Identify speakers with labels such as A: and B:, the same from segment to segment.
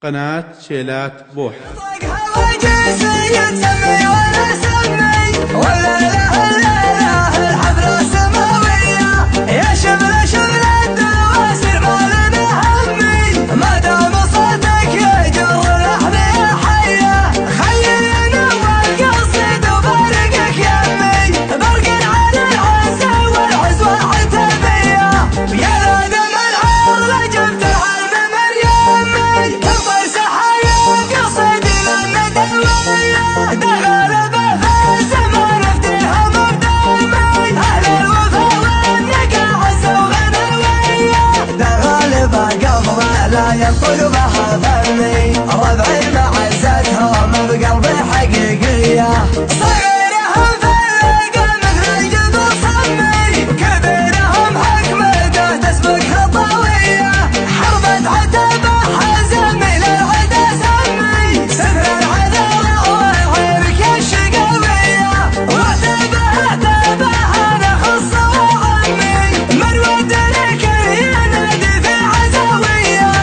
A: قناة شيلات بوح.
B: ينقل بها فمي ربعي معزتهم بقلبي حقيقية صغيرهم فرقة مثل الجبل صمي كبيرهم حكمته تسبق خطوية حربة عتبة حزم إلى العدا سمي سفر العذراء وعيرك الشقوية وعتبه أنا خص وعمي من ودنك ينادي في عزوية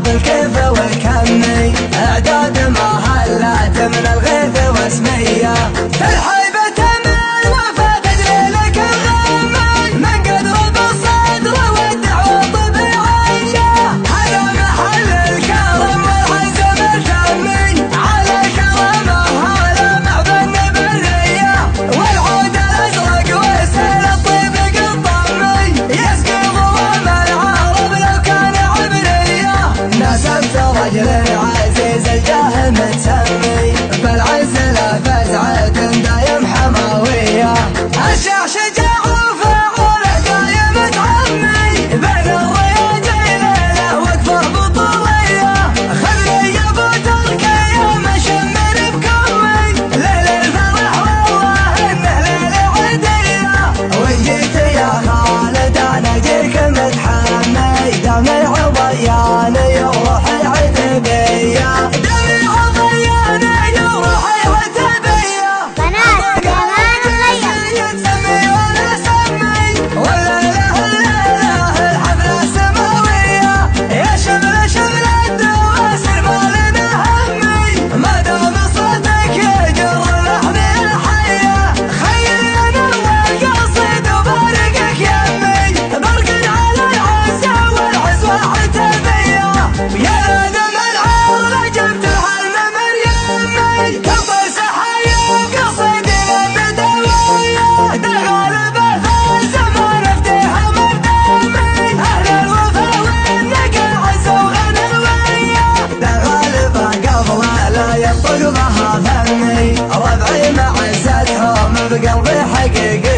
B: بالكيف والكمي اعداد محلات من الغيث واسميه الحيبة من وفاة تجري الغمي من قدر بالصدر والدعوة طبيعية هذا محل الكرم والعزم التامي على كرمه هذا معبن برية والعود الازرق وسهل الطيب قطمي يسقي ظلام العرب لو كان عبرية نسبت رجل عزيز الجاه متسمي بالعز لا فزعة دايم حماوية الشيخ شجاع وفعول دايم تعمي بين الرياجين له وقفه بطولية خذني ابو تركيا مشمر بكمي ليل الفرح والله انه ليل عدية وجيت يا خالد انا اجيك متحمي دم العضيان يروح العتبية دم العضيان يروح العتبية
C: قناة جمال الغير
B: يتسمي ولا سمي ولا له الليلة الحفلة السماوية يا شمل الدواسر ما لنا همي ما دام صوتك يجر اللحن الحية خيلنا والقصيد وبارقك يمي برق على العزة والعزوة عتبية يا دم العار جبت حلم مريمي كبر سحايا قصيد الندوية دغالبة زمان افتيها مردامي اهل الوفا والنقا عزوا غنوية دغالبة قبل لا ينطق بها فمي ربعي معزتهم بقلبي حقيقي